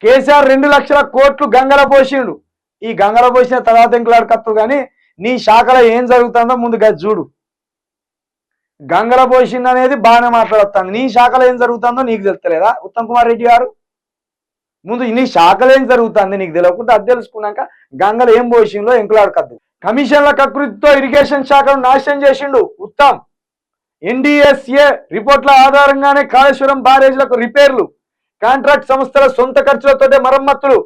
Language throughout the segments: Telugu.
కేసీఆర్ 2 లక్షల కోట్లు గంగల పోసిండు. ఈ గంగల పోసిన తర్వాత ఎంకులాడకత్తు కానీ నీ శాఖలో ఏం జరుగుతుందో ముందు గది చూడు. గంగల పోసింది అనేది బాగానే మాట్లాడుతుంది, నీ శాఖలో ఏం జరుగుతుందో నీకు తెలుస్తలేదా ఉత్తమ్ కుమార్ రెడ్డి గారు? ముందు నీ శాఖలో ఏం జరుగుతుంది నీకు తెలియకుండా అది తెలుసుకున్నాక గంగలు ఏం పోసిందో ఎంకులాడకద్దు. కమిషన్ల కకృతితో ఇరిగేషన్ శాఖను నాశనం చేసిండు ఉత్తమ్. ఎన్డీఎస్ఏ రిపోర్ట్ల ఆధారంగానే కాళేశ్వరం బ్యారేజ్లకు రిపేర్లు, కాంట్రాక్ట్ సంస్థల సొంత ఖర్చులతోటే మరమ్మతులు,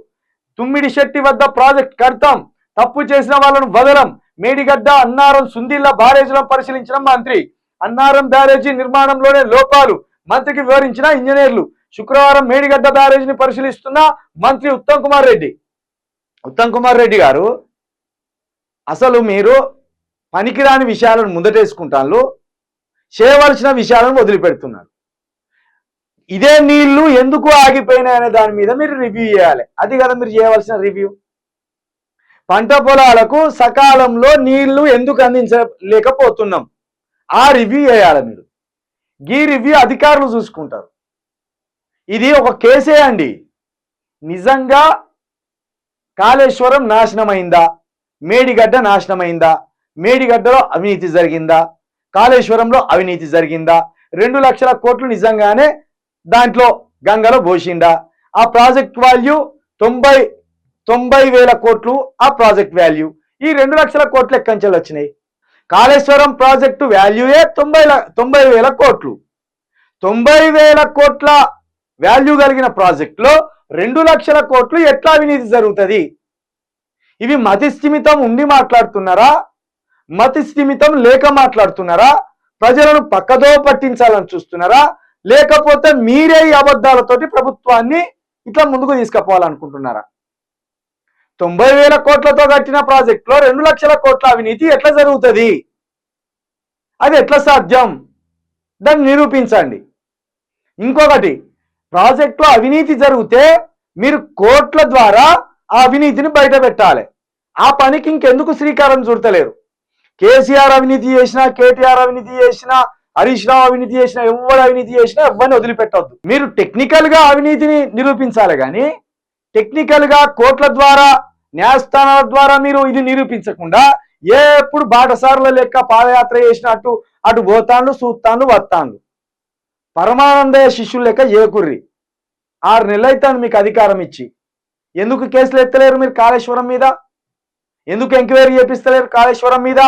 తుమ్మిడిశెట్టి వద్ద ప్రాజెక్ట్ కడతాం, తప్పు చేసిన వాళ్ళను వదలం, మేడిగడ్డ అన్నారం సుందిళ్ల బ్యారేజ్లను పరిశీలించిన మంత్రి, అన్నారం బ్యారేజీ నిర్మాణంలోనే లోపాలు మంత్రికి వివరించిన ఇంజనీర్లు, శుక్రవారం మేడిగడ్డ బ్యారేజీని పరిశీలిస్తున్న మంత్రి ఉత్తమ్ కుమార్ రెడ్డి. ఉత్తమ్ కుమార్ రెడ్డి గారు, అసలు మీరు పనికిరాని విషయాలను ముందటేసుకుంటాను, చేయవలసిన విషయాలను వదిలిపెడుతున్నారు. ఇదే నీళ్లు ఎందుకు ఆగిపోయినాయనే దాని మీద మీరు రివ్యూ చేయాలి. అది కదా మీరు చేయవలసిన రివ్యూ. పంట పొలాలకు సకాలంలో నీళ్లు ఎందుకు అందించలేకపోతున్నాం, ఆ రివ్యూ చేయాలి మీరు. ఈ రివ్యూ అధికారులు చూసుకుంటారు. ఇది ఒక కేసే అండి. నిజంగా కాళేశ్వరం నాశనమైందా, మేడిగడ్డ నాశనమైందా, మేడిగడ్డలో అవినీతి జరిగిందా, కాళేశ్వరంలో అవినీతి జరిగిందా, 2 లక్షల కోట్లు నిజంగానే దాంట్లో గంగలో పోసిండా, ఆ ప్రాజెక్ట్ వాల్యూ 90,000 కోట్లు, ఆ ప్రాజెక్ట్ వాల్యూ ఈ 2 లక్షల కోట్లు ఎక్కంచెలు వచ్చినాయి. కాళేశ్వరం ప్రాజెక్టు వాల్యూయే 90,000 కోట్లు. 90,000 కోట్ల వాల్యూ కలిగిన ప్రాజెక్టులో 2 లక్షల కోట్లు ఎట్లా అవినీతి జరుగుతుంది? ఇవి మతిస్థిమితం ఉండి మాట్లాడుతున్నారా, మతిస్థిమితం లేక మాట్లాడుతున్నారా, ప్రజలను పక్కదో పట్టించాలని చూస్తున్నారా, లేకపోతే మీరే ఈ అబద్ధాలతోటి ప్రభుత్వాన్ని ఇట్లా ముందుకు తీసుకుపోవాలనుకుంటున్నారా? 90,000 కోట్లతో కట్టిన ప్రాజెక్టులో 2 లక్షల కోట్ల అవినీతి ఎట్లా జరుగుతుంది? అది ఎట్లా సాధ్యం? దాన్ని నిరూపించండి. ఇంకొకటి, ప్రాజెక్టులో అవినీతి జరిగితే మీరు కోర్టుల ద్వారా ఆ అవినీతిని బయట పెట్టాలి. ఆ పనికి ఇంకెందుకు శ్రీకారం చుడతలేరు? కేసీఆర్ అవినీతి చేసినా, కేటీఆర్ అవినీతి చేసినా, హరీష్ రావు అవినీతి చేసినా, ఎవరు అవినీతి చేసినా ఎవరిని వదిలిపెట్టవద్దు. మీరు టెక్నికల్ గా అవినీతిని నిరూపించాలి కానీ టెక్నికల్ గా కోర్టుల ద్వారా, న్యాయస్థానాల ద్వారా మీరు ఇది నిరూపించకుండా ఎప్పుడు బాటసారుల లెక్క పాదయాత్ర చేసినట్టు అటు పోతాండ్లు, చూస్తాండ్లు, వస్తాండ్లు. పరమానందయ్య శిష్యుల లెక్క ఏకుర్రి. 6 నెలలు అవుతాను మీకు అధికారం ఇచ్చి. ఎందుకు కేసులు ఎత్తలేరు మీరు కాళేశ్వరం మీద? ఎందుకు ఎంక్వైరీ చేపిస్తలేరు కాళేశ్వరం మీద?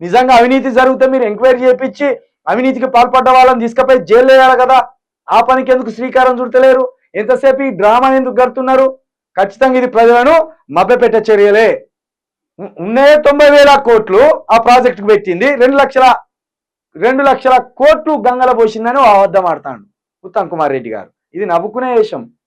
నిజంగా అవినీతి జరిగితే మీరు ఎంక్వైరీ చేపించి అవినీతికి పాల్పడ్డ వాళ్ళని తీసుకుపోయి జైలు వేయాలి కదా. ఆ పనికి ఎందుకు శ్రీకారం చుడతలేరు? ఎంతసేపు ఈ డ్రామా ఎందుకు గడుతున్నారు? ఖచ్చితంగా ఇది ప్రజలను మభ్యపెట్టే చర్యలే. ఉన్నాయే 90,000 కోట్లు ఆ ప్రాజెక్టుకు పెట్టింది, 2 లక్షల కోట్లు గంగల పోసిందని అబద్ధం ఆడతాడు ఉత్తమ్ కుమార్ రెడ్డి గారు. ఇది నవ్వుకునే విషయం.